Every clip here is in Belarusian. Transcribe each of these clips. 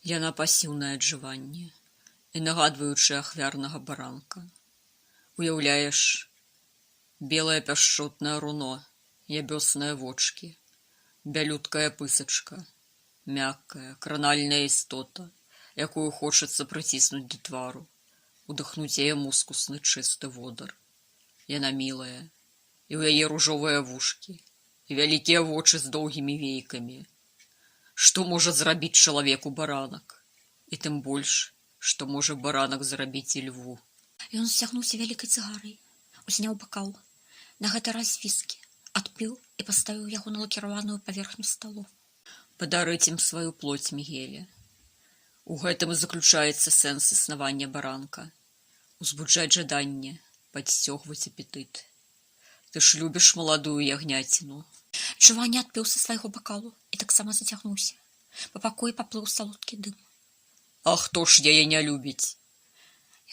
Яна пасіўнае аджыванне і нагадваючая ахвярнага баранка. Уяўляеш, белае пяшчотнае руно, ябёсныя вочкі, бялюткая пысачка, мяккая, кранальная істота, якую хочацца прыціснуць да твару, удыхнуць яе мускусны чысты водар. Яна мілая, і ў яе ружовыя вушкі, і вялікія вочы з доўгімі вейкамі. Што можа зрабіць чалавеку баранак? І тым больш, што можа баранак зрабіць і льву. Ён сцягнуўся вялікай цыгарай, узняў бакал, на гэты раз віскі, адпіў і паставіў яго на лакіраваную паверхню сталу. Падарыць ім сваю плоць, Мігеле. У гэтым і заключаецца сэнс існавання баранка. Узбуджаць жаданне, падсцёгваць апетыт. Ты ж любіш маладую ягняціну. Джаванні адпіў са свайго бакалу і таксама зацягнуўся. Па пакоі паплыў салодкі дым. А хто ж яе не любіць?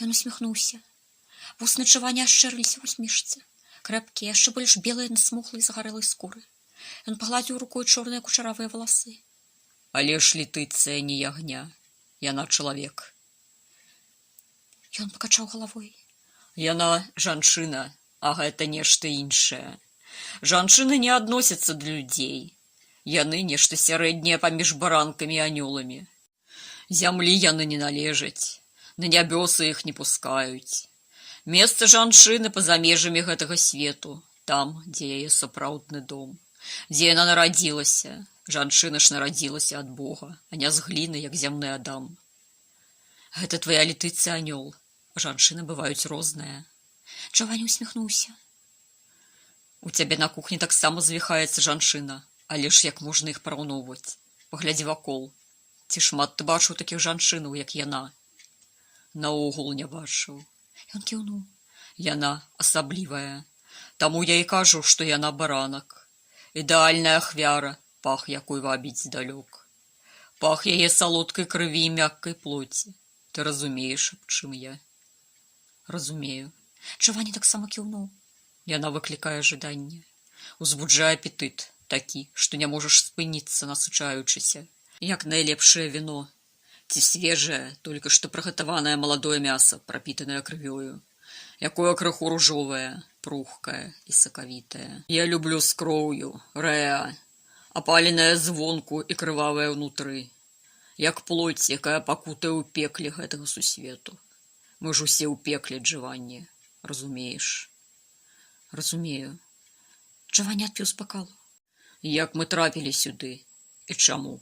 Ён усміхнуўся. Вусны Джаванні ашчэрыліся ў усмешцы. Крэпкія, яшчэ больш белыя на смуглай загарэлай скуры. Ён пагладзіў рукой чорныя кучаравыя валасы. Але ж Летыцыя не ягня. Яна чалавек. Ён пакачаў галавой. Яна жанчына, а гэта нешта іншае. Жанчыны не адносяцца да людзей. Яны нешта сярэдняе паміж баранкамі і анёламі. Зямлі яны не належаць. На нябёсы іх не пускаюць. Месца жанчыны па-за межамі гэтага свету, там, дзе яе сапраўдны дом, дзе яна нарадзілася. Жанчына ж нарадзілася ад Бога, а не з гліны, як зямны Адам. Гэта твая Летыцыя анёл. Жанчыны бываюць розныя. Джаванні усміхнуўся. У цябе на кухні таксама звіхаецца жанчына, але ж як можна іх параўноўваць? Паглядзі вакол. Ці шмат ты бачыў такіх жанчынаў, як яна? Наогул не бачыў. Ён кіўнуў. Яна асаблівая. Таму я і кажу, што яна баранак. Ідэальная ахвяра, пах якой вабіць здалёк. Пах яе салодкай крыві і мяккай плоці. Ты разумееш, аб чым я? Разумею. Джаванні таксама кіўнуў. Яна выклікае жаданне. Узбуджае апетыт, такі, што не можаш спыніцца, насычаючыся. Як найлепшае віно. Ці свежае, толькі што прыгатаванае маладое мяса, прапітанае крывёю. Якое крыху ружовае, пругкае і сакавітае. Я люблю з кроўю, рэа, апаленая звонку і крывавая ўнутры. Як плоць, якая пакутае ў пекле гэтага сусвету. Мы ж усе ў пекле, Джаванні, разумееш? Разумею. Джаванні адпіў з бакалу. Як мы трапілі сюды і чаму?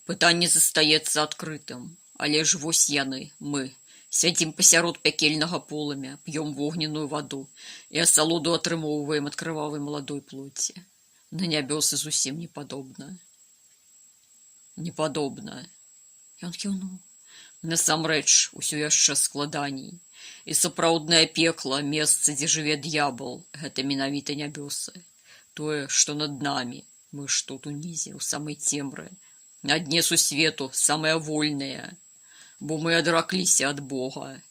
Пытанне застаецца адкрытым, але ж вось яны, мы, сядзім пасярод пякельнага полымя, п'ём вогненную ваду і асалоду атрымоўваем ад крывавай маладой плоці. На нябёсы зусім не падобна. Не падобна. Ён кіўнуў. Насамрэч, усё яшчэ складаней. І сапраўднае пекла, месца, дзе жыве д'ябал, гэта менавіта нябёсы. Тое, што над намі, мы ж тут унізе, у самай цемры, на дне сусвету, самыя вольныя, бо мы адракліся ад Бога.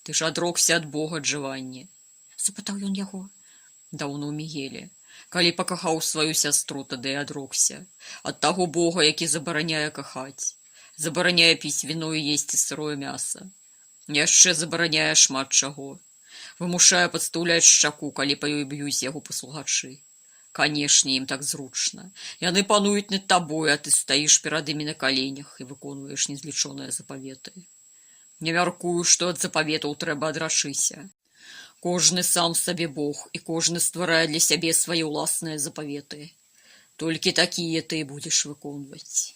Ты ж адрокся ад Бога, Джаванні? Запытаў ён яго. Даўно ў Мігеле. Калі пакахаў сваю сястру, тады і адрокся. Ад таго Бога, які забараняе кахаць. Забараняе піць віно і есці сырое мяса. Яшчэ забараняе шмат чаго. Вымушае падстаўляць шчаку, калі па ёй б'юць яго паслугачы. Канешне, ім так зручна. Яны пануюць над табой, а ты стаіш перад імі на каленях і выконваеш незлічоныя запаветы. Не мяркую, што ад запаветаў трэба адрашыся. Кожны сам сабе Бог, і кожны стварае для сябе свае ўласныя запаветы. Толькі такія ты будзеш выконваць.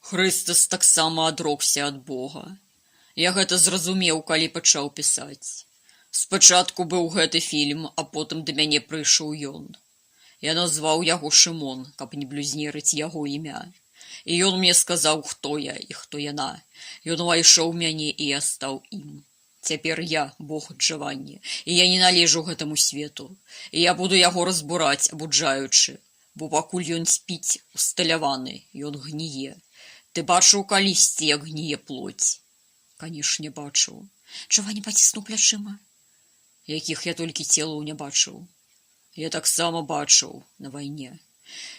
Хрыстас таксама адрокся ад Бога. Я гэта зразумеў, калі пачаў пісаць. Спачатку быў гэты фільм, а потым да мяне прыйшоў ён. Я назваў яго Шымон, каб не блюзнерыць яго імя. І ён мне сказаў, хто я і хто яна. Ён увайшоў мяне, і я стаў ім. Цяпер я, Бог Джаванні, і я не належу гэтаму свету. І я буду яго разбураць, абуджаючы, бо пакуль ён спіць, усталяваны, ён гніе. Ты бачыў калісьці, як гніе плоць? Канешне, бачыў. Джаванні паціснуў плячыма. Якіх я толькі целаў не бачыў. Я таксама бачыў на вайне.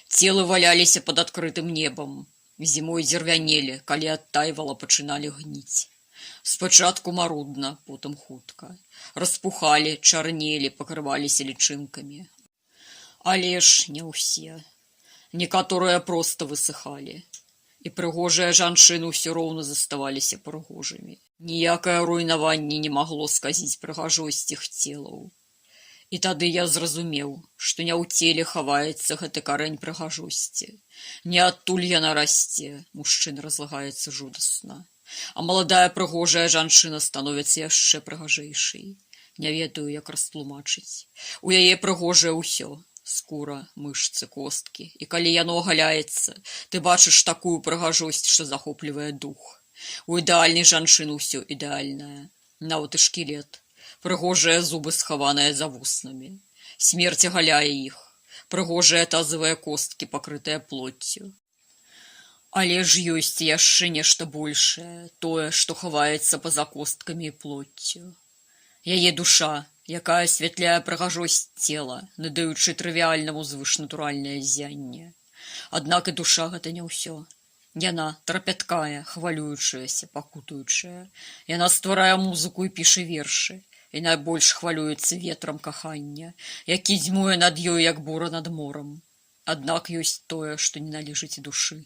Целы валяліся пад адкрытым небам. Зімой дзервянелі, калі адтайвала, пачыналі гніць. Спачатку марудна, потым хутка. Распухалі, чарнелі, пакрываліся лічынкамі. Але ж не ўсе. Некаторыя проста высыхалі. І прыгожыя жанчыны ўсё роўна заставаліся прыгожымі. Ніякае руйнаванне не магло сказіць прыгажосць іх целаў. І тады я зразумеў, што не ў целе хаваецца гэты карэнь прыгажосці. Не адтуль яна расце, мужчына разлагаецца жудасна. А маладая прыгожая жанчына становіцца яшчэ прыгажэйшай. Не ведаю, як растлумачыць. У яе прыгожае ўсё. Скура, мышцы, косткі. І калі яно агаляецца, ты бачыш такую прыгажосць, што захоплівае дух. У ідэальнай жанчыны ўсё ідэальнае. Нават і шкілет. Прыгожыя зубы, схаваныя за вуснамі. Смерць агаляе іх. Прыгожыя тазавыя косткі, пакрытыя плоццю. Але ж ёсць яшчэ нешта большае, тое, што хаваецца па-за косткамі і плоццю. Яе душа, якая асвятляе прыгажосць цела, надаючы трывіальнаму звышнатуральнае ззянне. Аднак і душа гэта не ўсё. Яна трапяткая, хвалюючаяся, пакутуючая. Яна стварае музыку і піша вершы. І найбольш хвалюецца ветрам кахання, які дзьмуе над ёй, як бура над морам. Аднак ёсць тое, што не належыць душы.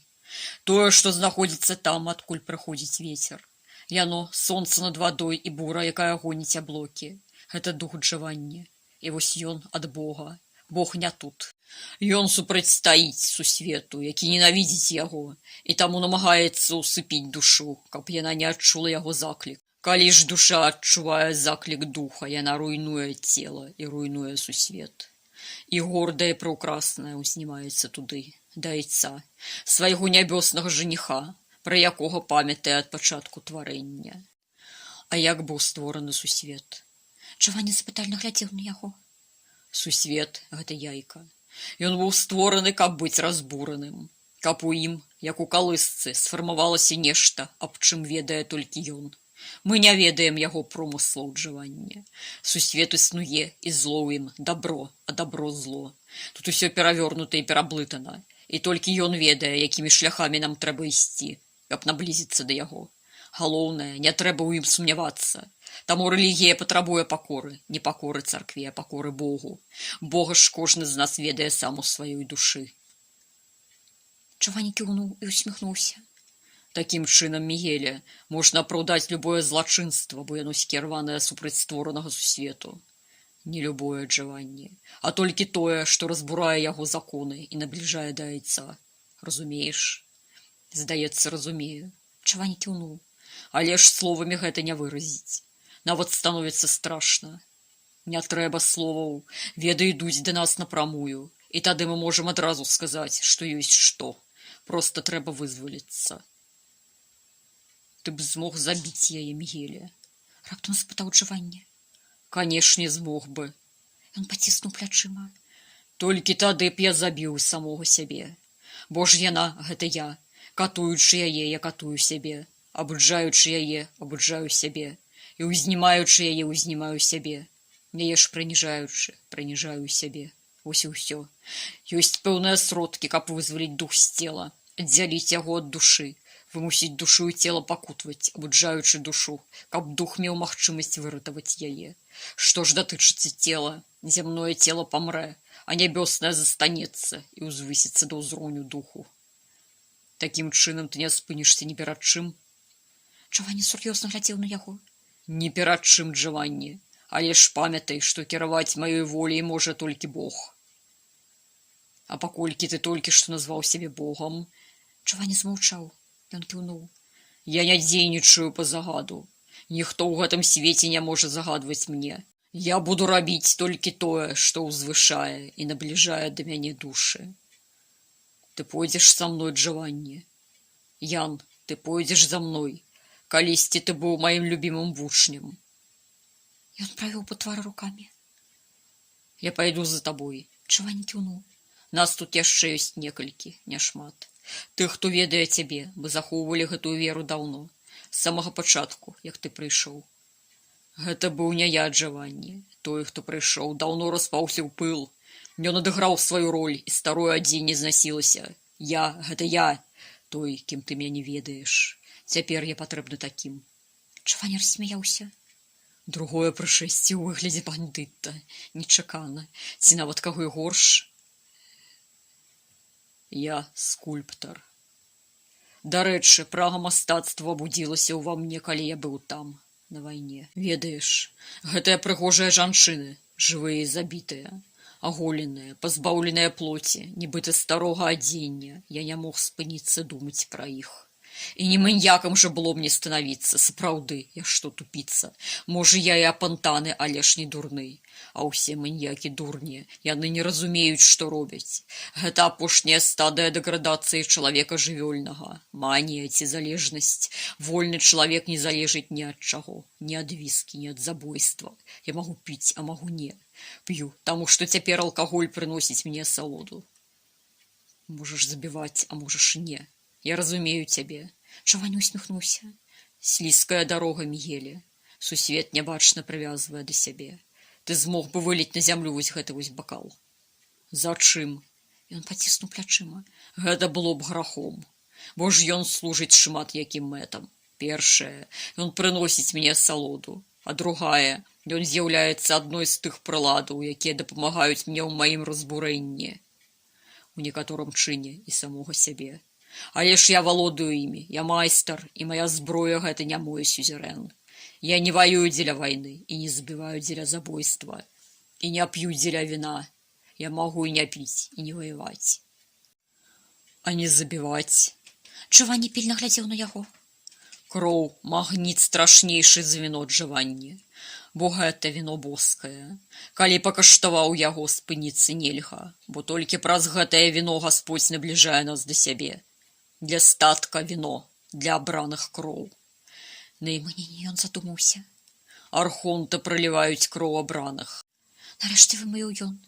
Тое, што знаходзіцца там, адкуль прыходзіць вецер. Яно, сонца над вадой і бура, якая гоніць аблокі. Гэта дух джавання. І вось ён ад Бога. Бог не тут. Ён супрацьстаіць сусвету, які ненавідзіць яго, і таму намагаецца ўсыпіць душу, каб яна не адчула яго заклік. Калі ж душа адчувае заклік духа, яна руйнуе цела і руйнуе сусвет. І гордая і праўкрасная ўзнімаецца туды, да айца, свайго нябёснага жаніха, пра якога памятае ад пачатку тварэння. А як быў створаны сусвет? Джаванні запытальна глядзеў на яго. Сусвет – гэта яйка. Ён быў створаны, каб быць разбураным, каб у ім, як у калысцы, сфармавалася нешта, аб чым ведае толькі ён. Мы не ведаем яго промыслаў джавання. Сусвет існуе, і зло ў ім дабро, а дабро зло. Тут усё перавёрнута і пераблытана, і толькі ён ведае, якімі шляхамі нам трэба ісці, каб наблізіцца да яго. Галоўнае, не трэба ў ім сумнявацца. Таму рэлігія патрабуе пакоры, не пакоры царкве, а пакоры Богу. Бога ж кожны з нас ведае сам у сваёй душы. Джаванні кіўнуў і усміхнуўся. Такім чынам, Мігеле, можна апраўдаць любое злачынства, бо яно скіраванае супраць створанага сусвету. Не любое джаванне, а толькі тое, што разбурае яго законы і набліжае да айца. Разумееш? Здаецца, разумею. Джаванні кіўнуў. Але ж словамі гэта не выразіць. Нават становіцца страшна. Не трэба словаў, веды ідуць да нас напрамую, і тады мы можам адразу сказаць, што ёсць што. Проста трэба вызваліцца. Ты б змог забіць яе, Мігеле? Раптам спытаў Джаванні. Канешне, змог бы. Ён паціснуў плячыма. Толькі тады б я забіў самога сябе. Бо ж яна, гэта я. Катуючы яе, я катую сябе. Абуджаючы яе, абуджаю сябе. І ўзнімаючы яе, ўзнімаю сябе. Яе ж прыніжаючы, прыніжаю сябе. Вось і ўсё. Ёсць пэўныя сродкі, каб вызваліць дух з цела, аддзяліць яго ад душы, вымусіць душу і цела пакутваць, абуджаючы душу, каб дух меў магчымасць выратаваць яе. Што ж датычыцца цела, зямное цела памрэ, а нябёснае застанецца і ўзвысіцца да ўзроўню духу. Такім чынам ты не спынішся ні перад чым? Джаванні сур'ёзна глядзеў на яго. Ні перад чым, Джаванні, але ж памятай, што кіраваць маёй воляй можа толькі Бог. А паколькі ты толькі што назваў сябе Богам? Джаванні змаўчаў. Ён кіўнуў. Я не дзейнічаю па загаду. Ніхто ў гэтым свеце не можа загадваць мне. Я буду рабіць толькі тое, што ўзвышае і набліжае да мяне душы. Ты пойдзеш са мной, Джаванні? Ян, ты пойдзеш за мной. Калісьці ты быў маім любімым вучнем. Ён правіў па твары рукамі. Я пайду за табой. Джаванні кіўнуў. Нас тут яшчэ ёсць некалькі, няшмат. Тых, хто ведае цябе, бы захоўвалі гэтую веру даўно, з самага пачатку, як ты прыйшоў. Гэта быў не я, Джаванні. Той, хто прыйшоў, даўно распаўся ў пыл. Ён адыграў сваю роль, і старое адзенне знасілася. Я, гэта я. той, кім ты мяне ведаеш. Цяпер я патрэбны такім. Чаванні рассмяяўся. Другое прышэсце ў выглядзе бандыта. Нечакана. Ці нават каго і горш. Я скульптар. Дарэчы, прага мастацтва будзілася ўва мне, калі я быў там, на вайне. Ведаеш, гэтыя прыгожыя жанчыны, жывыя і забітыя, аголеныя, пазбаўленыя плоці, нібыта старога адзення, я не мог спыніцца думаць пра іх. І не маньякам жа было мне станавіцца, сапраўды, я што, тупіца? Можа, я і апантаны, але ж не дурны. А ўсе маньякі дурні, яны не разумеюць, што робяць. Гэта апошняя стадыя дэградацыі чалавека жывёльнага. Манія ці залежнасць. Вольны чалавек не залежыць ні ад чаго, ні ад віскі, ні ад забойства. Я магу піць, а магу не. П'ю, таму што цяпер алкаголь прыносіць мне асалоду. Можаш забіваць, а можаш і не. Я разумею цябе. Чаванні усміхнуўся. Слізкая дарога, Мігеле. Сусвет нябачна прывязвае да сябе. Ты змог бы выліць на зямлю вось гэты вось бакал. Зачым? Ён паціснуў плячыма. Гэта было б грахом. Бо ж ён служыць шмат якім мэтам. Першае, ён прыносіць мне асалоду. А другая, ён з'яўляецца адной з тых прыладаў, якія дапамагаюць мне ў маім разбурэнні. У некаторым чыне і самога сябе. Але ж я валодаю імі, я майстар, і мая зброя гэта не мой сюзерэн. Я не ваюю дзеля вайны і не забіваю дзеля забойства. І не п'ю дзеля віна. Я магу і не піць, і не ваяваць. А не забіваць. Чаванні пільна глядзеў на яго. Кроў – магніт страшнейшы за віно джаванні. Бо гэта віно боскае. Калі пакаштаваў яго, спыніцца нельга, бо толькі праз гэтае віно Гасподзь набліжае нас да сябе. Для статка віно, для абраных кроў. На іманіні ён задумаўся. Архонты праліваюць кроў абраных. Нарэшце вымыў ён.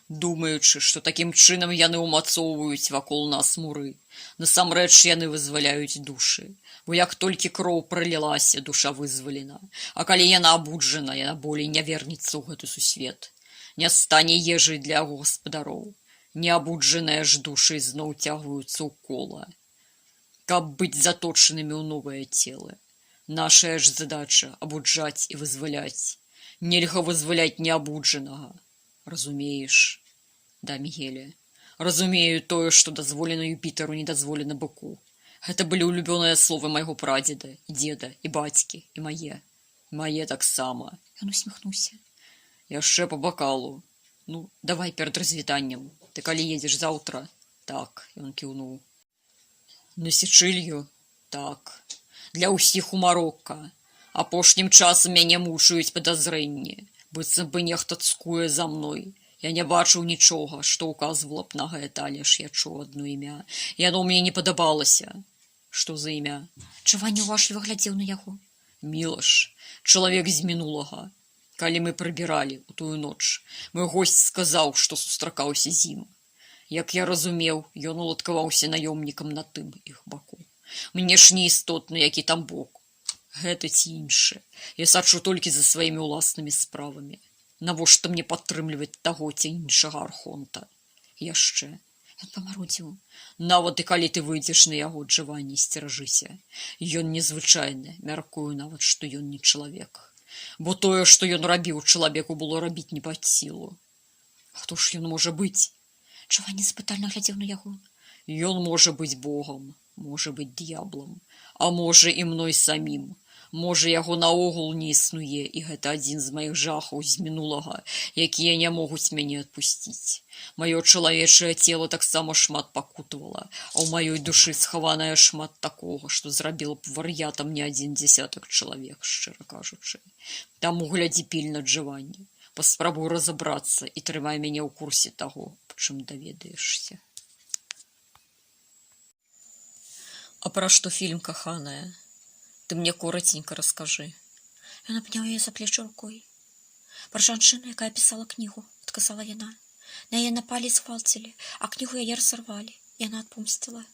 Думаючы, што такім чынам яны ўмацоўваюць вакол нас муры. Насамрэч яны вызваляюць душы. Бо як толькі кроў пралілася, душа вызвалена. А калі яна абуджана, яна болей не вернецца ў гэты сусвет. Не стане ежай для гаспадароў. Неабуджаныя ж душы зноў цягваюцца ў кола. Каб быць заточанымі ў новае целы. Нашая ж задача – абуджаць і вызваляць. Нельга вызваляць неабуджанага. Разумееш? Да, Мігеле. Разумею тое, што дазволена Юпітару, не дазволена быку. Гэта былі ўлюбёныя словы майго прадзеда, і дзеда, і бацькі, і мае. Мае таксама. Ён усміхнуўся. Яшчэ па бакалу. Ну, давай перад развітаннем. Ты калі едзеш заўтра? Так, ён кіўнуў. На Січылью? Так. Для ўсіх у Марокка. Апошнім часам мяне мучаюць падазрэнні. Быццам бы нехта цкуе за мной. Я не бачыў нічога, што ўказвала б на гэта, але ж я чуў адно імя. Яно мне не падабалася. Што за імя? Чаванні уважліва глядзеў на яго. Мілаш, чалавек з мінулага. Калі мы прыбіралі ў тую ноч, мой госць сказаў, што сустракаўся з ім. Як я разумеў, ён уладкаваўся наёмнікам на тым іх баку. Мне ж не істотна, які там бок. Гэта ці інше. Я сачу толькі за сваімі ўласнымі справамі. Навошта мне падтрымліваць таго ці іншага архонта? Яшчэ. Ён памарудзіў. Нават і калі ты выйдзеш на яго, Джаванні, сцеражыся. Ён незвычайны, мяркую нават, што ён не чалавек. Бо тое, што ён рабіў, чалавеку было рабіць не пад сілу. Хто ж ён можа быць? Чаванні запытальна глядзеў на яго. Ён можа быць Богам, можа быць д'яблам, а можа і мной самім. Можа, яго наогул не існуе, і гэта адзін з маіх жахаў з мінулага, якія не могуць мяне адпусціць. Маё чалавечае цела таксама шмат пакутавала, а ў маёй душы схаванае шмат такога, што зрабіла б вар'ятам не адзін дзясятак чалавек, шчыра кажучы. Таму глядзі пільна, Джаванні. Паспрабуй разабрацца і трымай мяне ў курсе таго, чым даведаешся. А пра што фільм, каханая? Ты мне коратенька раскажы. Ён абняў яе за плечы рукой. Пра жанчыну, якая пісала кнігу, адказала яна. На яе напалі і згвалцілі, а кнігу яе разарвалі. Яна адпомсціла.